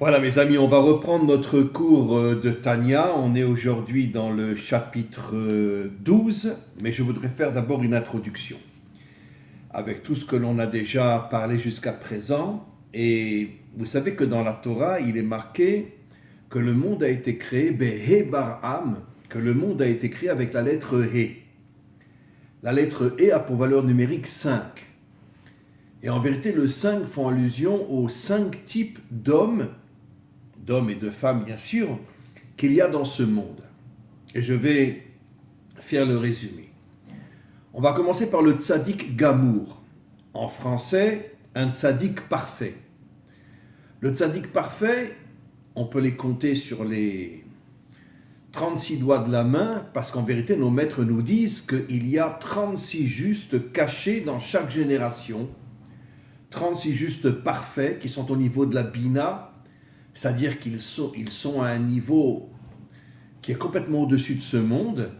Voilà mes amis, on va reprendre notre cours de Tanya. On est aujourd'hui dans le chapitre 12, mais je voudrais faire d'abord une introduction avec tout ce que l'on a déjà parlé jusqu'à présent. Et vous savez que dans la Torah, il est marqué que le monde a été créé, Behe Bar'am, que le monde a été créé avec la lettre He. La lettre He a pour valeur numérique 5. Et en vérité, le 5 font allusion aux 5 types d'hommes et de femmes bien sûr, qu'il y a dans ce monde. Et je vais faire le résumé. On va commencer par le tzaddik gamour. En français, un tzaddik parfait. Le tzaddik parfait, on peut les compter sur les 36 doigts de la main, parce qu'en vérité, nos maîtres nous disent qu'il y a 36 justes cachés dans chaque génération, 36 justes parfaits qui sont au niveau de la Bina, c'est-à-dire qu'ils sont à un niveau qui est complètement au-dessus de ce monde.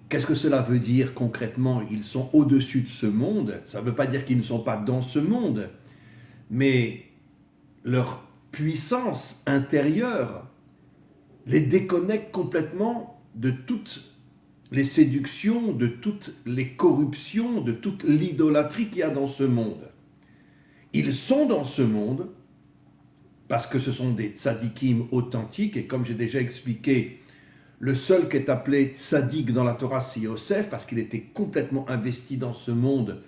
Qu'est-ce que cela veut dire concrètement? Ils sont au-dessus de ce monde. Ça ne veut pas dire qu'ils ne sont pas dans ce monde, mais leur puissance intérieure les déconnecte complètement de toutes les séductions, de toutes les corruptions, de toute l'idolâtrie qu'il y a dans ce monde. Ils sont dans ce monde, parce que ce sont des tzadikim authentiques, et comme j'ai déjà expliqué, le seul qui est appelé tzadik dans la Torah, c'est Yosef, parce qu'il était complètement investi dans ce monde,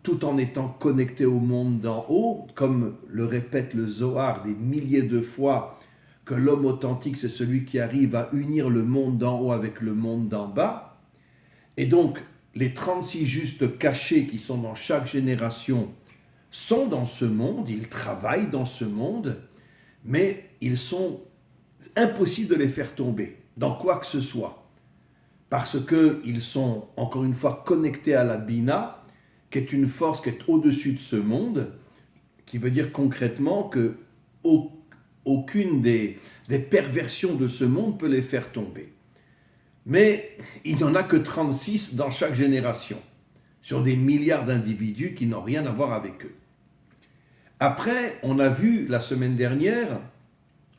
tout en étant connecté au monde d'en haut, comme le répète le Zohar des milliers de fois, que l'homme authentique, c'est celui qui arrive à unir le monde d'en haut avec le monde d'en bas. Et donc, les 36 justes cachés qui sont dans chaque génération sont dans ce monde, ils travaillent dans ce monde, mais ils sont impossibles de les faire tomber dans quoi que ce soit, parce qu'ils sont, encore une fois, connectés à la Bina, qui est une force qui est au-dessus de ce monde, qui veut dire concrètement que aucune des perversions de ce monde peut les faire tomber. Mais il n'y en a que 36 dans chaque génération, sur des milliards d'individus qui n'ont rien à voir avec eux. Après, on a vu la semaine dernière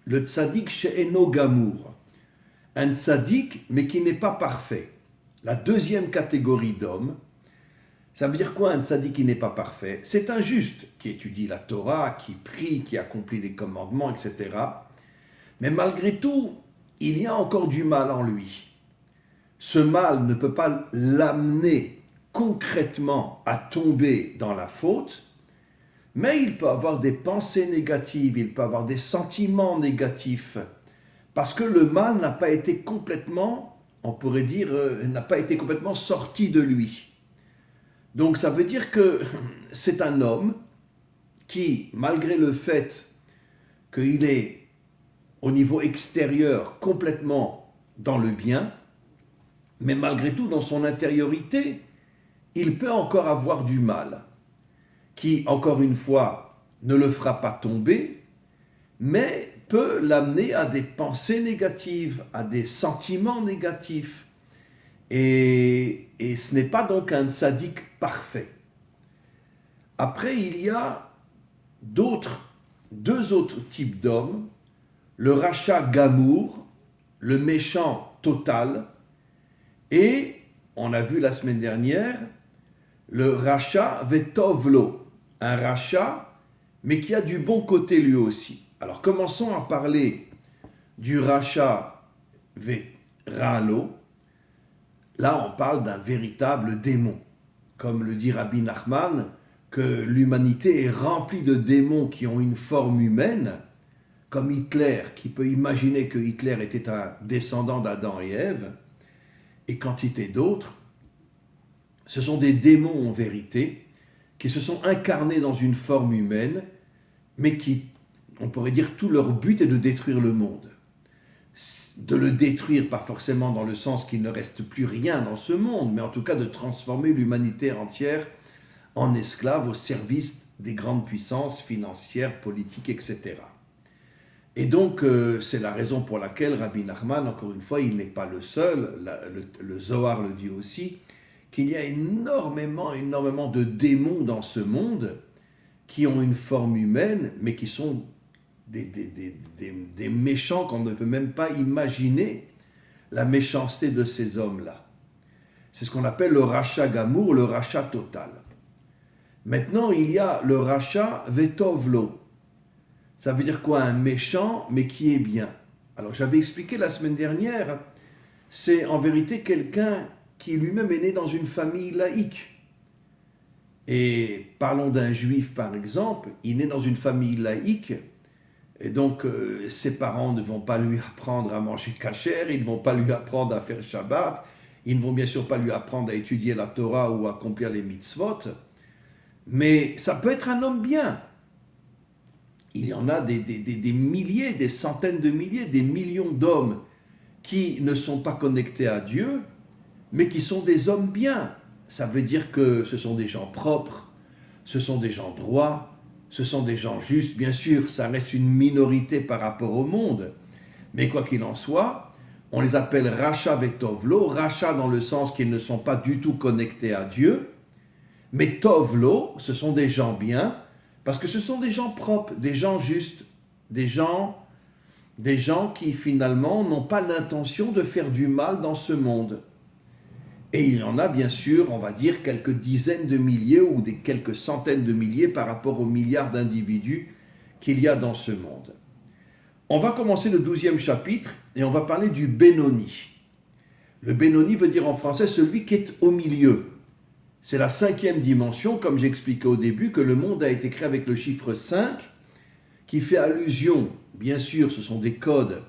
le tzaddik she'eno gamour, un tzaddik mais qui n'est pas parfait. La deuxième catégorie d'hommes, ça veut dire quoi un tzaddik qui n'est pas parfait? C'est un juste qui étudie la Torah, qui prie, qui accomplit les commandements, etc. Mais malgré tout, il y a encore du mal en lui. Ce mal ne peut pas l'amener concrètement à tomber dans la faute, mais il peut avoir des pensées négatives, il peut avoir des sentiments négatifs, parce que le mal n'a pas été complètement, on pourrait dire, n'a pas été complètement sorti de lui. Donc ça veut dire que c'est un homme qui, malgré le fait qu'il est au niveau extérieur complètement dans le bien, mais malgré tout, dans son intériorité, il peut encore avoir du mal, qui, encore une fois, ne le fera pas tomber, mais peut l'amener à des pensées négatives, à des sentiments négatifs. Et ce n'est pas donc un tzaddik parfait. Après, il y a deux autres types d'hommes, le racha gamour, le méchant total, et, on a vu la semaine dernière, le racha vetovlo, un rachat, mais qui a du bon côté lui aussi. Alors commençons à parler du rachat veralo. Là, on parle d'un véritable démon. Comme le dit Rabbi Nachman, que l'humanité est remplie de démons qui ont une forme humaine, comme Hitler, qui peut imaginer que Hitler était un descendant d'Adam et Ève, et quantité d'autres. Ce sont des démons en vérité, qui se sont incarnés dans une forme humaine, mais qui, on pourrait dire, tout leur but est de détruire le monde. De le détruire, pas forcément dans le sens qu'il ne reste plus rien dans ce monde, mais en tout cas de transformer l'humanité entière en esclave au service des grandes puissances financières, politiques, etc. Et donc, c'est la raison pour laquelle Rabbi Nachman, encore une fois, il n'est pas le seul, le Zohar le dit aussi, qu'il y a énormément de démons dans ce monde qui ont une forme humaine, mais qui sont des méchants qu'on ne peut même pas imaginer la méchanceté de ces hommes-là. C'est ce qu'on appelle le rachat gamour, le rachat total. Maintenant, il y a le rachat vetovlo. Ça veut dire quoi? Un méchant, mais qui est bien. Alors, j'avais expliqué la semaine dernière, c'est en vérité quelqu'un qui lui-même est né dans une famille laïque. Et parlons d'un juif, par exemple, il est né dans une famille laïque, et donc ses parents ne vont pas lui apprendre à manger kasher, ils ne vont pas lui apprendre à faire Shabbat, ils ne vont bien sûr pas lui apprendre à étudier la Torah ou à accomplir les mitzvot, mais ça peut être un homme bien. Il y en a des milliers, des centaines de milliers, des millions d'hommes qui ne sont pas connectés à Dieu, mais qui sont des hommes bien. Ça veut dire que ce sont des gens propres, ce sont des gens droits, ce sont des gens justes. Bien sûr, ça reste une minorité par rapport au monde, mais quoi qu'il en soit, on les appelle Racha Vetovlo, Racha dans le sens qu'ils ne sont pas du tout connectés à Dieu, mais Tovlo, ce sont des gens bien, parce que ce sont des gens propres, des gens justes, des gens qui finalement n'ont pas l'intention de faire du mal dans ce monde. Et il y en a bien sûr, on va dire, quelques dizaines de milliers ou quelques centaines de milliers par rapport aux milliards d'individus qu'il y a dans ce monde. On va commencer le 12e chapitre et on va parler du Benoni. Le Benoni veut dire en français celui qui est au milieu. C'est la 5e dimension, comme j'expliquais au début, que le monde a été créé avec le chiffre 5, qui fait allusion, bien sûr, ce sont des codes,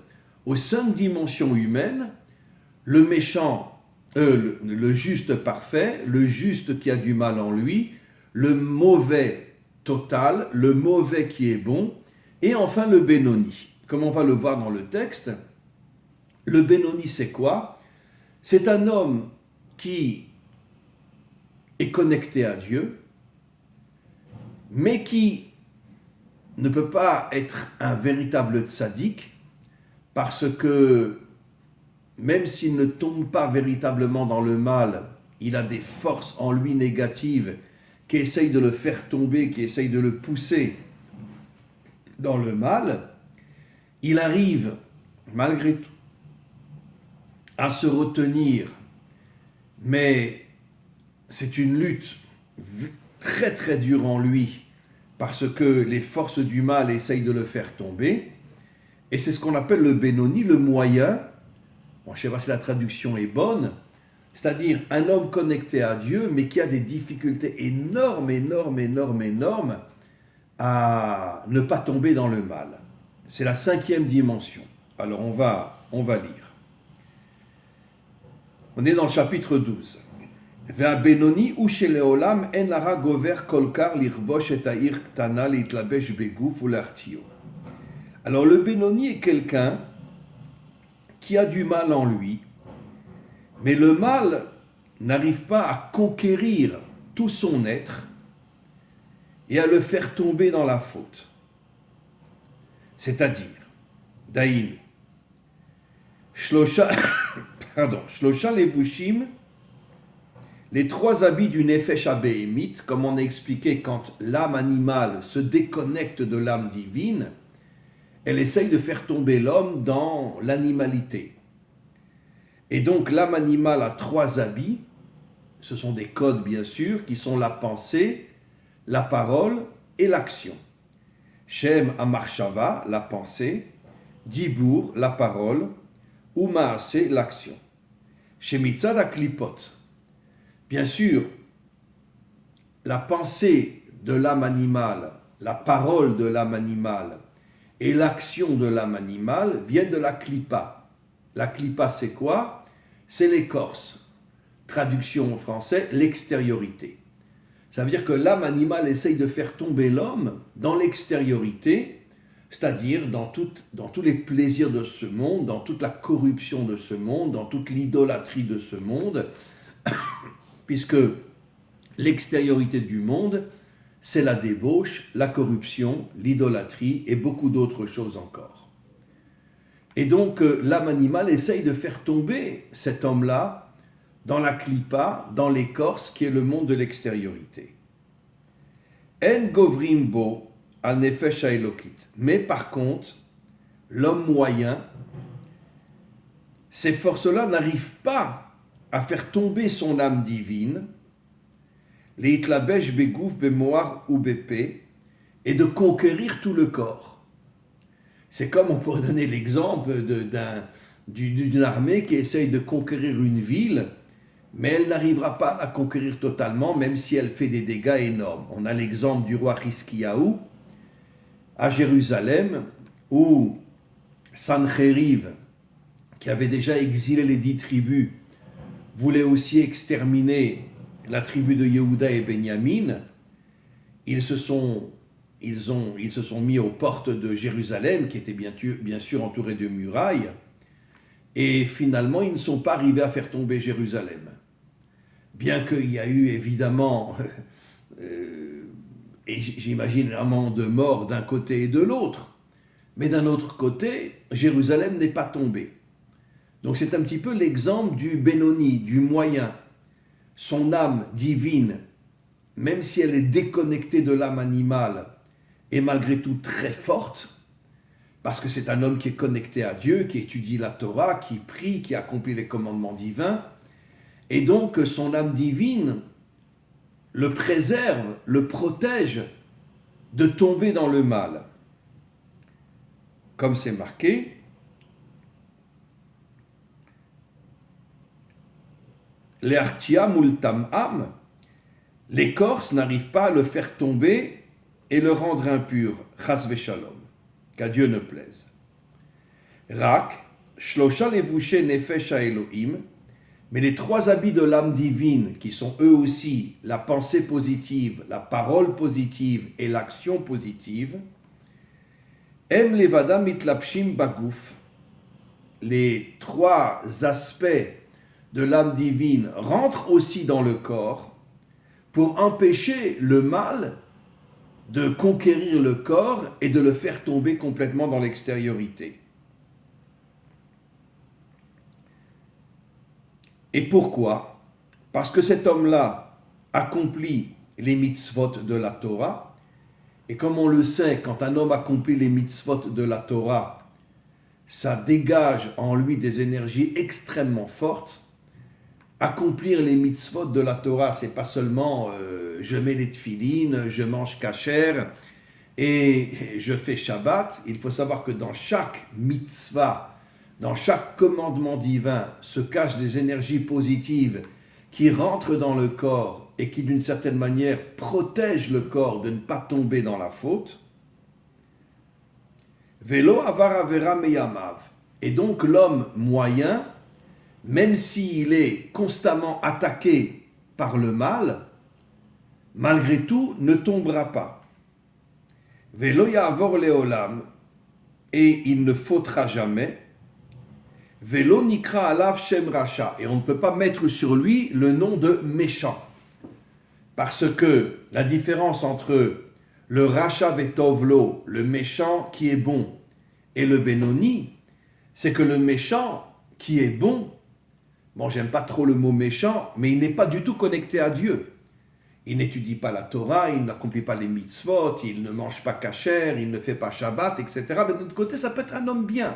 aux 5 dimensions humaines, le méchant, le juste parfait, le juste qui a du mal en lui, le mauvais total, le mauvais qui est bon, et enfin le Benoni. Comme on va le voir dans le texte, le Benoni c'est quoi? C'est un homme qui est connecté à Dieu, mais qui ne peut pas être un véritable tzaddik, parce que même s'il ne tombe pas véritablement dans le mal, il a des forces en lui négatives qui essayent de le faire tomber, qui essayent de le pousser dans le mal. Il arrive, malgré tout, à se retenir, mais c'est une lutte très très dure en lui, parce que les forces du mal essayent de le faire tomber, et c'est ce qu'on appelle le Benoni, le moyen. Bon, je ne sais pas si la traduction est bonne, c'est-à-dire un homme connecté à Dieu, mais qui a des difficultés énormes à ne pas tomber dans le mal. C'est la 5e dimension. Alors on va lire. On est dans le chapitre 12. והבינוני הוא שלעולם אין לרע גובר כל כך לכבוש את העיר קטנה להתלבש בגוף ולהחטיאו. Alors le Benoni est quelqu'un qui a du mal en lui, mais le mal n'arrive pas à conquérir tout son être et à le faire tomber dans la faute. C'est-à-dire, Daïn, Shlosha Levushim, les 3 habits du Nefesh Abéhémite, comme on a expliqué, quand l'âme animale se déconnecte de l'âme divine, elle essaye de faire tomber l'homme dans l'animalité. Et donc l'âme animale a 3 habits, ce sont des codes bien sûr, qui sont la pensée, la parole et l'action. Shem Amarshava, la pensée, Dibour, la parole, ou Maaseh, l'action. Shemitzad Aklipot. Bien sûr, la pensée de l'âme animale, la parole de l'âme animale et l'action de l'âme animale viennent de la klipa. La klipa, c'est quoi? C'est l'écorce. Traduction en français, l'extériorité. Ça veut dire que l'âme animale essaye de faire tomber l'homme dans l'extériorité, c'est-à-dire dans tous les plaisirs de ce monde, dans toute la corruption de ce monde, dans toute l'idolâtrie de ce monde, puisque l'extériorité du monde, c'est la débauche, la corruption, l'idolâtrie et beaucoup d'autres choses encore. Et donc l'âme animale essaye de faire tomber cet homme-là dans la klipa, dans l'écorce qui est le monde de l'extériorité. En govrim bo à Nefesh Haelokit. Mais par contre, l'homme moyen, ces forces-là n'arrivent pas à faire tomber son âme divine, les Itlabesh Begouf Bemoar ou Bépé, et de conquérir tout le corps. C'est comme on pourrait donner l'exemple d'une armée qui essaye de conquérir une ville, mais elle n'arrivera pas à la conquérir totalement, même si elle fait des dégâts énormes. On a l'exemple du roi Hiskiyahu à Jérusalem, où Sancheriv, qui avait déjà exilé les 10 tribus, voulait aussi exterminer la tribu de Yehuda et Benyamin. Ils se sont mis aux portes de Jérusalem, qui était bien sûr entourée de murailles, et finalement, ils ne sont pas arrivés à faire tomber Jérusalem. Bien qu'il y a eu évidemment, et j'imagine vraiment de morts d'un côté et de l'autre, mais d'un autre côté, Jérusalem n'est pas tombée. Donc c'est un petit peu l'exemple du Benoni, du moyen. Son âme divine, même si elle est déconnectée de l'âme animale, est malgré tout très forte, parce que c'est un homme qui est connecté à Dieu, qui étudie la Torah, qui prie, qui accomplit les commandements divins, et donc son âme divine le préserve, le protège de tomber dans le mal. Comme c'est marqué, les artia multam'am, les Corses n'arrivent pas à le faire tomber et le rendre impur, chas v'shalom, qu'à Dieu ne plaise. Rak, shlosha levushe nefesh Elohim, mais les 3 habits de l'âme divine, qui sont eux aussi la pensée positive, la parole positive et l'action positive, em levada mitlapshim bagouf, les 3 aspects de l'âme divine rentrent aussi dans le corps pour empêcher le mal de conquérir le corps et de le faire tomber complètement dans l'extériorité. Et pourquoi? Parce que cet homme-là accomplit les mitzvot de la Torah, et comme on le sait, quand un homme accomplit les mitzvot de la Torah, ça dégage en lui des énergies extrêmement fortes. Accomplir les mitzvot de la Torah, c'est pas seulement je mets les tfilines, je mange kasher et je fais Shabbat. Il faut savoir que dans chaque mitzvah, dans chaque commandement divin, se cachent des énergies positives qui rentrent dans le corps et qui d'une certaine manière protègent le corps de ne pas tomber dans la faute. Velo avar avera meyamav. Et donc l'homme moyen, même s'il est constamment attaqué par le mal, malgré tout, ne tombera pas. Velo ya'avor leolam, et il ne fautera jamais. Velo nikra alav shem racha, et on ne peut pas mettre sur lui le nom de méchant. Parce que la différence entre le racha vetovlo, le méchant qui est bon, et le benoni, c'est que le méchant qui est bon, bon, j'aime pas trop le mot méchant, mais il n'est pas du tout connecté à Dieu. Il n'étudie pas la Torah, il n'accomplit pas les mitzvot, il ne mange pas kasher, il ne fait pas Shabbat, etc. Mais d'un autre côté, ça peut être un homme bien.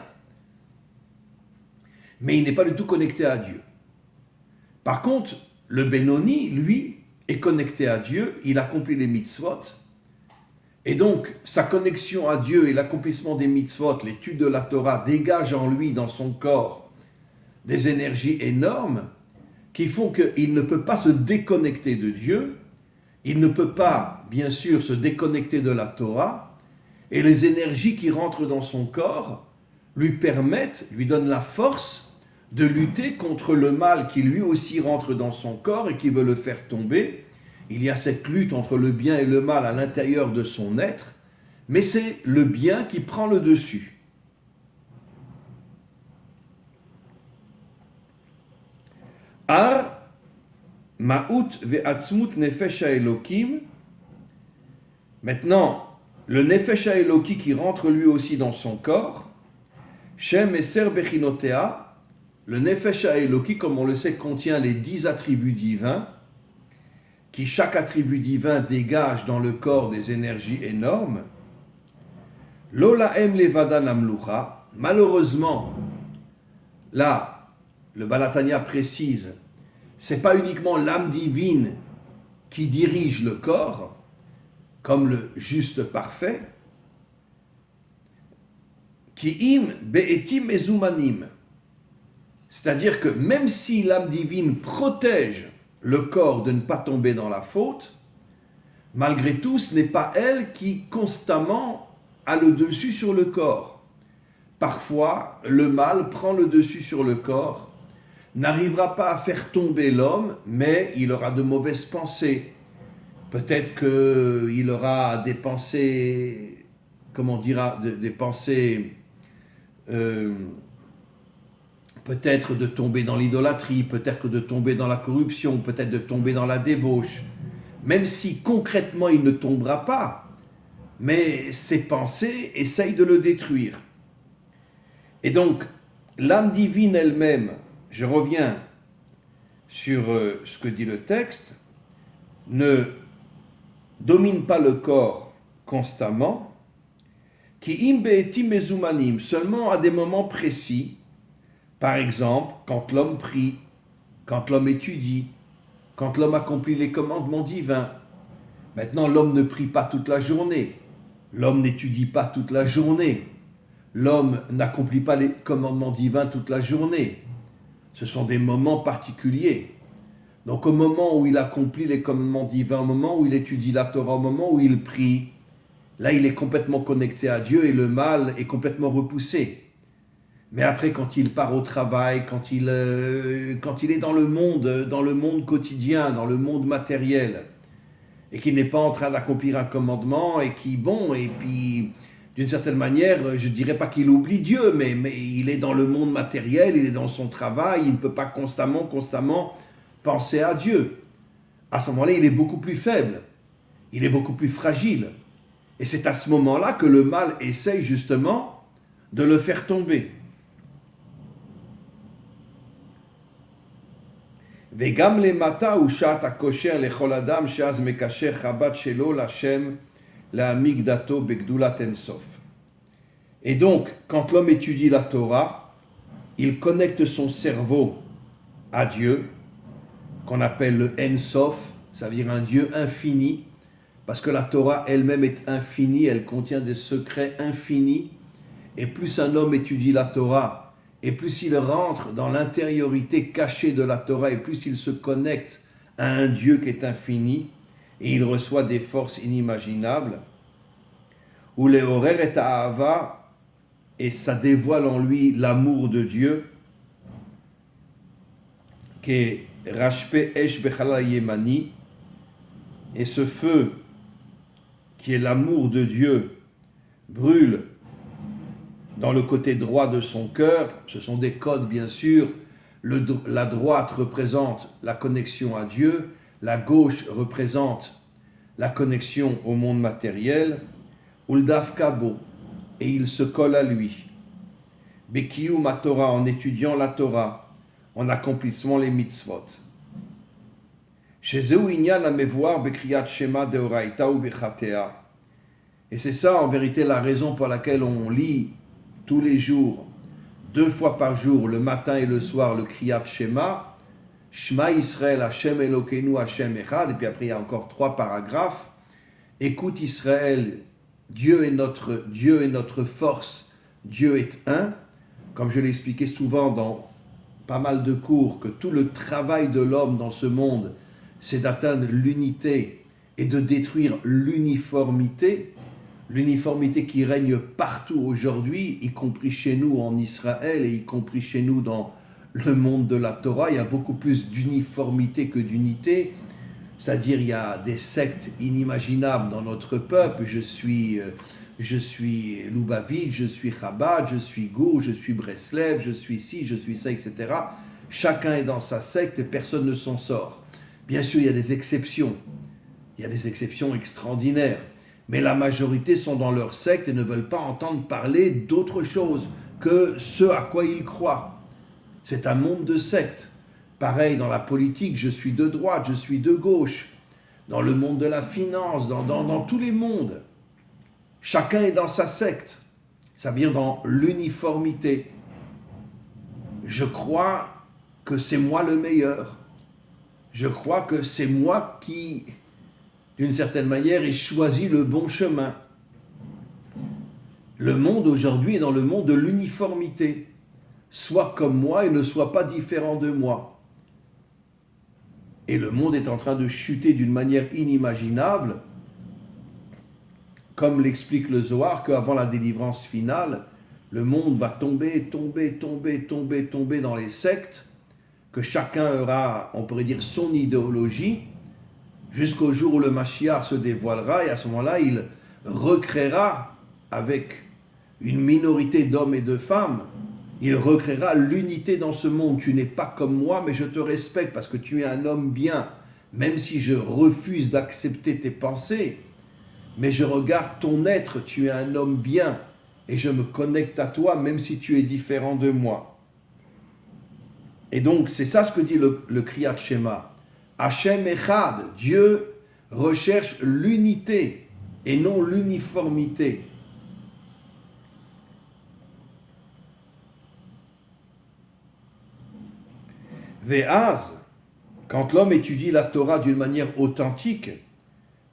Mais il n'est pas du tout connecté à Dieu. Par contre, le Benoni, lui, est connecté à Dieu, il accomplit les mitzvot, et donc sa connexion à Dieu et l'accomplissement des mitzvot, l'étude de la Torah, dégage en lui, dans son corps, des énergies énormes qui font qu'il ne peut pas se déconnecter de Dieu, il ne peut pas, bien sûr, se déconnecter de la Torah, et les énergies qui rentrent dans son corps lui permettent, lui donnent la force de lutter contre le mal qui lui aussi rentre dans son corps et qui veut le faire tomber. Il y a cette lutte entre le bien et le mal à l'intérieur de son être, mais c'est le bien qui prend le dessus. Ar ma'ut ve'atzmut nefesh ha'elokim. Maintenant, le nefesh ha'eloki qui rentre lui aussi dans son corps, Shem eser bechinotea, le nefesh ha'eloki, comme on le sait, contient les 10 attributs divins, qui chaque attribut divin dégage dans le corps des énergies énormes. Lola em levada namlucha. Malheureusement, là, le Balatania précise, c'est pas uniquement l'âme divine qui dirige le corps, comme le juste parfait, qui im be'etim ezumanim. C'est-à-dire que même si l'âme divine protège le corps de ne pas tomber dans la faute, malgré tout, ce n'est pas elle qui constamment a le dessus sur le corps. Parfois, le mal prend le dessus sur le corps, n'arrivera pas à faire tomber l'homme, mais il aura de mauvaises pensées. Peut-être qu'il aura des pensées, comment on dira, des pensées, peut-être de tomber dans l'idolâtrie, peut-être de tomber dans la corruption, peut-être de tomber dans la débauche. Même si concrètement il ne tombera pas, mais ses pensées essayent de le détruire. Et donc, l'âme divine elle-même, je reviens sur ce que dit le texte, ne domine pas le corps constamment, qui imbeetim mezumanim, seulement à des moments précis, par exemple, quand l'homme prie, quand l'homme étudie, quand l'homme accomplit les commandements divins. Maintenant, l'homme ne prie pas toute la journée, l'homme n'étudie pas toute la journée, l'homme n'accomplit pas les commandements divins toute la journée. Ce sont des moments particuliers. Donc au moment où il accomplit les commandements divins, au moment où il étudie la Torah, au moment où il prie, là il est complètement connecté à Dieu et le mal est complètement repoussé. Mais après, quand il part au travail, quand il est dans le monde quotidien, dans le monde matériel, et qu'il n'est pas en train d'accomplir un commandement, et puis d'une certaine manière, je ne dirais pas qu'il oublie Dieu, mais il est dans le monde matériel, il est dans son travail, il ne peut pas constamment penser à Dieu. À ce moment-là, il est beaucoup plus faible, il est beaucoup plus fragile. Et c'est à ce moment-là que le mal essaye justement de le faire tomber. וגם למטה הוא שעת הכושר לכל אדם שאז מקשר חב"ד שלו לשם להעמיק דתו בגדולת אינסוף. Et donc, quand l'homme étudie la Torah, il connecte son cerveau à Dieu, qu'on appelle le Ensof, ça veut dire un Dieu infini, parce que la Torah elle-même est infinie, elle contient des secrets infinis, et plus un homme étudie la Torah, et plus il rentre dans l'intériorité cachée de la Torah, et plus il se connecte à un Dieu qui est infini, et il reçoit des forces inimaginables, où les horer et ahava, et ça dévoile en lui l'amour de Dieu, qui est rashpe esh bechalal yemani, et ce feu qui est l'amour de Dieu brûle dans le côté droit de son cœur. Ce sont des codes bien sûr. La droite représente la connexion à Dieu, la gauche représente la connexion au monde matériel. Uldaf kabo, et il se colle à lui. Bekiyum Torah, en étudiant la Torah, en accomplissant les mitzvot. Shezeu inyan amevoir bekriyat shema deoraita ou bechatea. Et c'est ça en vérité la raison pour laquelle on lit tous les jours, 2 fois par jour, le matin et le soir, le Kriyat Shema, Shema Israël, Hashem Elokeinu, Hashem Echad, et puis après il y a encore 3 paragraphes. Écoute Israël, Dieu est notre force, Dieu est un. Comme je l'ai expliqué souvent dans pas mal de cours, que tout le travail de l'homme dans ce monde, c'est d'atteindre l'unité et de détruire l'uniformité qui règne partout aujourd'hui, y compris chez nous en Israël et y compris chez nous dans le monde de la Torah. Il y a beaucoup plus d'uniformité que d'unité, c'est-à-dire il y a des sectes inimaginables dans notre peuple. Je suis Lubavitch, je suis Chabad, je suis Gour, je suis Breslev, je suis ci, je suis ça, etc. Chacun est dans sa secte et personne ne s'en sort. Bien sûr, il y a des exceptions extraordinaires. Mais la majorité sont dans leur secte et ne veulent pas entendre parler d'autre chose que ce à quoi ils croient. C'est un monde de sectes. Pareil dans la politique, je suis de droite, je suis de gauche. Dans le monde de la finance, dans tous les mondes. Chacun est dans sa secte. c'est-à-dire dans l'uniformité. Je crois que c'est moi le meilleur. Je crois que c'est moi qui, d'une certaine manière, ai choisi le bon chemin. Le monde aujourd'hui est dans le monde de l'uniformité. Sois comme moi et ne sois pas différent de moi. Et le monde est en train de chuter d'une manière inimaginable, comme l'explique le Zohar, qu'avant la délivrance finale, le monde va tomber dans les sectes, que chacun aura, on pourrait dire, son idéologie, jusqu'au jour où le Mashiach se dévoilera, et à ce moment-là, il recréera, avec une minorité d'hommes et de femmes, il recréera l'unité dans ce monde. Tu n'es pas comme moi, mais je te respecte parce que tu es un homme bien, même si je refuse d'accepter tes pensées, mais je regarde ton être, tu es un homme bien, et je me connecte à toi, même si tu es différent de moi. Et donc, c'est ça ce que dit le Kriyat Shema. Hashem Echad, Dieu recherche l'unité et non l'uniformité. Ve'az, quand l'homme étudie la Torah d'une manière authentique,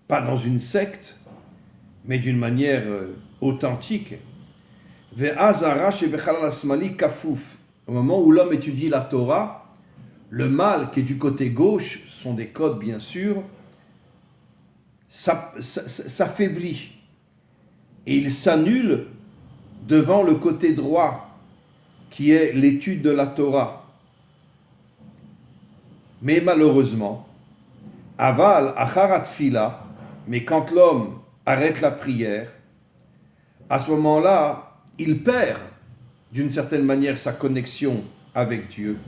pas dans une secte, mais d'une manière authentique, ve'az arash vechalal asmali kafouf. Au moment où l'homme étudie la Torah, le mal qui est du côté gauche, ce sont des codes bien sûr, s'affaiblit et il s'annule devant le côté droit qui est l'étude de la Torah. Mais malheureusement, aval acharat fila, mais quand l'homme arrête la prière, à ce moment-là, il perd d'une certaine manière sa connexion avec Dieu.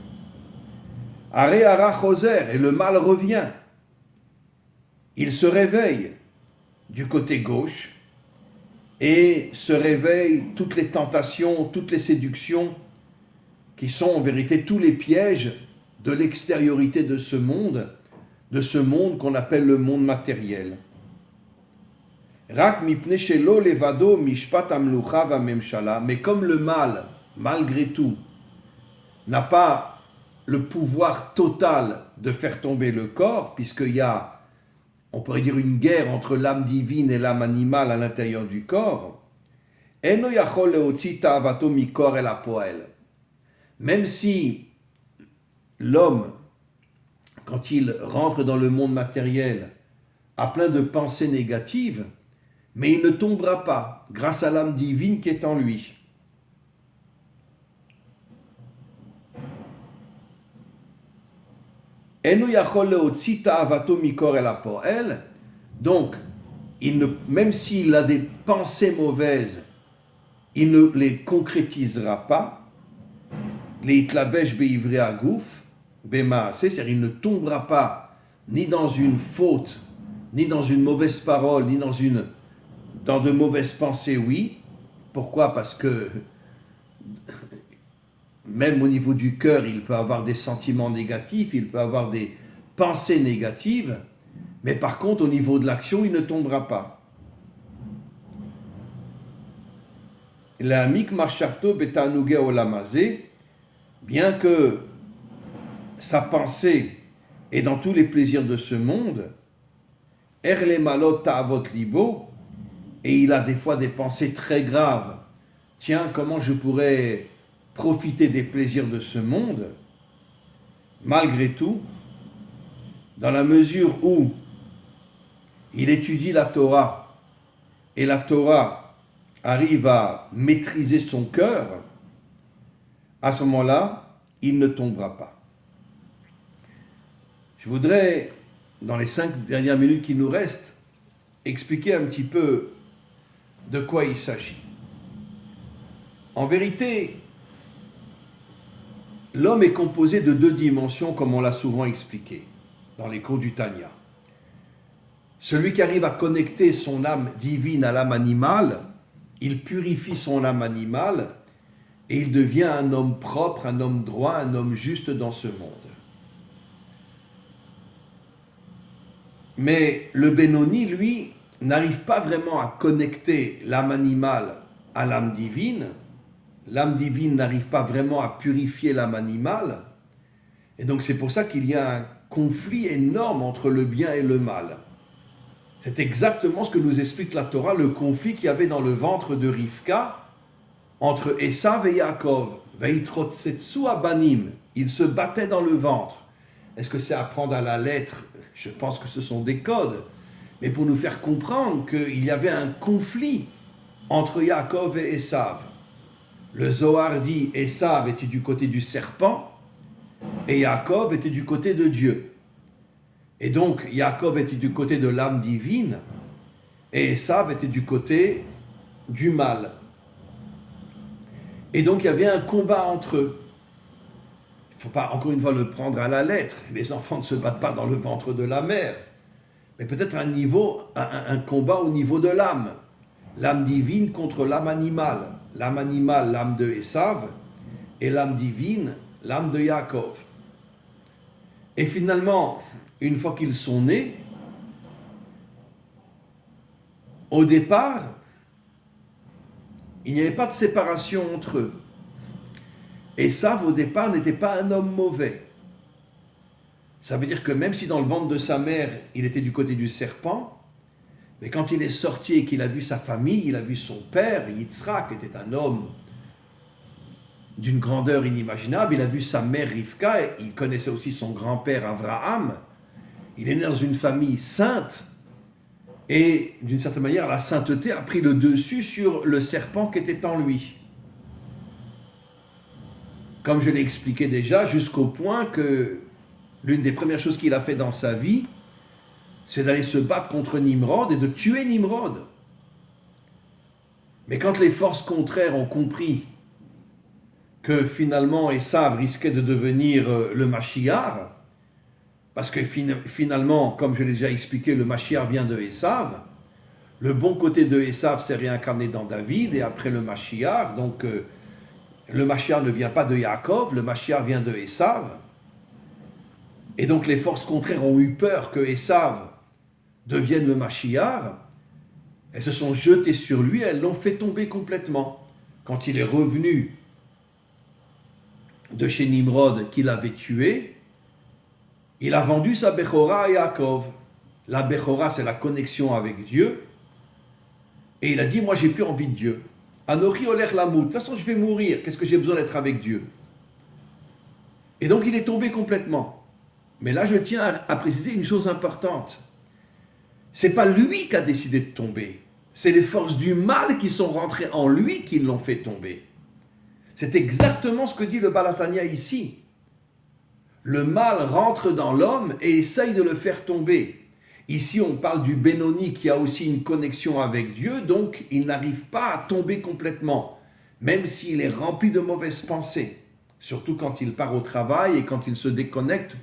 Are ara choser, et le mal revient. Il se réveille du côté gauche et se réveille toutes les tentations, toutes les séductions qui sont en vérité tous les pièges de l'extériorité de ce monde qu'on appelle le monde matériel. Rak mipne shelo levado mishpat amlucha vamemshala, mais comme le mal, malgré tout, n'a pas le pouvoir total de faire tomber le corps, puisqu'il y a, on pourrait dire, une guerre entre l'âme divine et l'âme animale à l'intérieur du corps, eno yachol leotzi ta'avato mikor el hapoel. Même si l'homme, quand il rentre dans le monde matériel, a plein de pensées négatives, mais il ne tombera pas grâce à l'âme divine qui est en lui. Donc, même s'il a des pensées mauvaises, il ne les concrétisera pas. C'est-à-dire il ne tombera pas ni dans une faute, ni dans une mauvaise parole, ni dans de mauvaises pensées, oui. Pourquoi? Parce que même au niveau du cœur, il peut avoir des sentiments négatifs, il peut avoir des pensées négatives, mais par contre, au niveau de l'action, il ne tombera pas. La mikmacharto betanuge olamazé, bien que sa pensée est dans tous les plaisirs de ce monde, erle malot ta'avot libo, et il a des fois des pensées très graves. Tiens, comment je pourrais profiter des plaisirs de ce monde? Malgré tout, dans la mesure où il étudie la Torah, et la Torah arrive à maîtriser son cœur, à ce moment-là, il ne tombera pas. Je voudrais, dans les 5 dernières minutes qui nous restent, expliquer un petit peu de quoi il s'agit. En vérité, l'homme est composé de 2 dimensions, comme on l'a souvent expliqué dans les cours du Tanya. Celui qui arrive à connecter son âme divine à l'âme animale, il purifie son âme animale et il devient un homme propre, un homme droit, un homme juste dans ce monde. Mais le Benoni, lui, n'arrive pas vraiment à connecter l'âme animale à l'âme divine. L'âme divine n'arrive pas vraiment à purifier l'âme animale. Et donc c'est pour ça qu'il y a un conflit énorme entre le bien et le mal. C'est exactement ce que nous explique la Torah, le conflit qu'il y avait dans le ventre de Rivka entre Esav et Yaakov. Veitrotsetsu abanim, ils se battaient dans le ventre. Est-ce que c'est à prendre à la lettre? Je pense que ce sont des codes. Mais pour nous faire comprendre qu'il y avait un conflit entre Yaakov et Esav. Le Zohar dit Esav était du côté du serpent et Yaakov était du côté de Dieu. Et donc Yaakov était du côté de l'âme divine et Esav était du côté du mal. Et donc il y avait un combat entre eux. Il ne faut pas encore une fois le prendre à la lettre. Les enfants ne se battent pas dans le ventre de la mère. Mais peut-être un combat au niveau de l'âme. L'âme divine contre l'âme animale. L'âme animale, l'âme de Esav, et l'âme divine, l'âme de Yaakov. Et finalement, une fois qu'ils sont nés, au départ, il n'y avait pas de séparation entre eux. Esav, au départ, n'était pas un homme mauvais. Ça veut dire que même si dans le ventre de sa mère, il était du côté du serpent, mais quand il est sorti et qu'il a vu sa famille, il a vu son père, Yitzhak, qui était un homme d'une grandeur inimaginable, il a vu sa mère Rivka, et il connaissait aussi son grand-père Avraham. Il est né dans une famille sainte, et d'une certaine manière, la sainteté a pris le dessus sur le serpent qui était en lui. Comme je l'ai expliqué déjà, jusqu'au point que l'une des premières choses qu'il a fait dans sa vie, c'est d'aller se battre contre Nimrod et de tuer Nimrod. Mais quand les forces contraires ont compris que finalement Esav risquait de devenir le Mashiach, parce que finalement, comme je l'ai déjà expliqué, le Mashiach vient de Esav, le bon côté de Esav s'est réincarné dans David, et après le Mashiach, donc le Mashiach ne vient pas de Yaakov, le Mashiach vient de Esav, et donc les forces contraires ont eu peur que Esav devienne le Mashiach, elles se sont jetées sur lui, elles l'ont fait tomber complètement. Quand il est revenu de chez Nimrod qu'il avait tué, il a vendu sa Bechora à Yaakov. La Bechora, c'est la connexion avec Dieu, et il a dit, moi j'ai plus envie de Dieu. Anochi oler lamout, de toute façon je vais mourir, qu'est-ce que j'ai besoin d'être avec Dieu? Et donc il est tombé complètement. Mais là je tiens à préciser une chose importante. C'est pas lui qui a décidé de tomber. C'est les forces du mal qui sont rentrées en lui qui l'ont fait tomber. C'est exactement ce que dit le Baal HaTanya ici. Le mal rentre dans l'homme et essaye de le faire tomber. Ici, on parle du Benoni qui a aussi une connexion avec Dieu, donc il n'arrive pas à tomber complètement, même s'il est rempli de mauvaises pensées, surtout quand il part au travail et quand il se déconnecte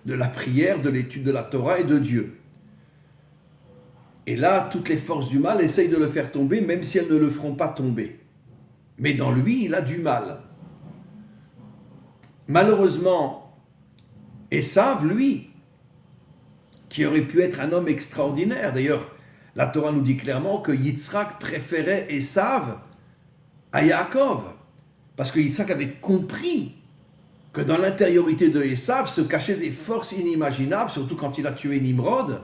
de la prière, de l'étude de la Torah et de Dieu. Et là, toutes les forces du mal essayent de le faire tomber, même si elles ne le feront pas tomber. Mais dans lui, il a du mal. Malheureusement, Esav, lui, qui aurait pu être un homme extraordinaire. D'ailleurs, la Torah nous dit clairement que Yitzhak préférait Esav à Yaakov. Parce que Yitzhak avait compris que dans l'intériorité de Esav se cachaient des forces inimaginables, surtout quand il a tué Nimrod,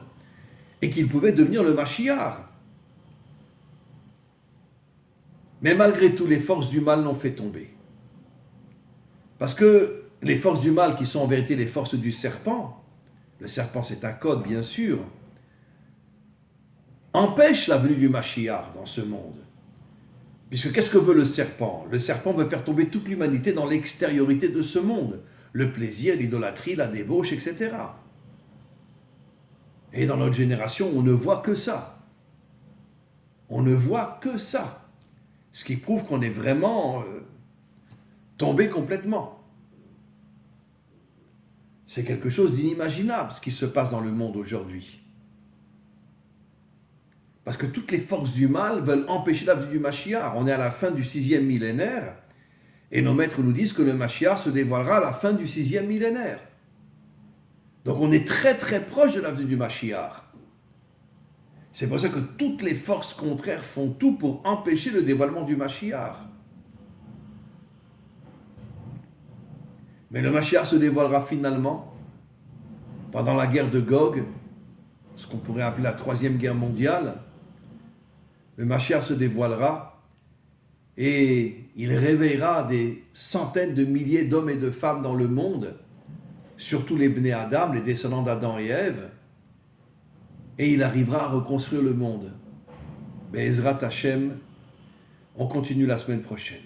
et qu'il pouvait devenir le Mashiach. Mais malgré tout, les forces du mal l'ont fait tomber. Parce que les forces du mal, qui sont en vérité les forces du serpent, le serpent c'est un code bien sûr, empêchent la venue du Mashiach dans ce monde. Puisque qu'est-ce que veut le serpent? Le serpent veut faire tomber toute l'humanité dans l'extériorité de ce monde. Le plaisir, l'idolâtrie, la débauche, etc. Et dans notre génération, on ne voit que ça. On ne voit que ça. Ce qui prouve qu'on est vraiment tombé complètement. C'est quelque chose d'inimaginable, ce qui se passe dans le monde aujourd'hui. Parce que toutes les forces du mal veulent empêcher la venue du Mashiach. On est à la fin du 6e millénaire, et nos maîtres nous disent que le Mashiach se dévoilera à la fin du 6e millénaire. Donc on est très très proche de la venue du Mashiach. C'est pour ça que toutes les forces contraires font tout pour empêcher le dévoilement du Mashiach. Mais le Mashiach se dévoilera finalement pendant la guerre de Gog, ce qu'on pourrait appeler la troisième guerre mondiale. Le Mashiach se dévoilera et il réveillera des centaines de milliers d'hommes et de femmes dans le monde, surtout les Bnei Adam, les descendants d'Adam et Ève, et il arrivera à reconstruire le monde. Be'ezrat Hashem, on continue la semaine prochaine.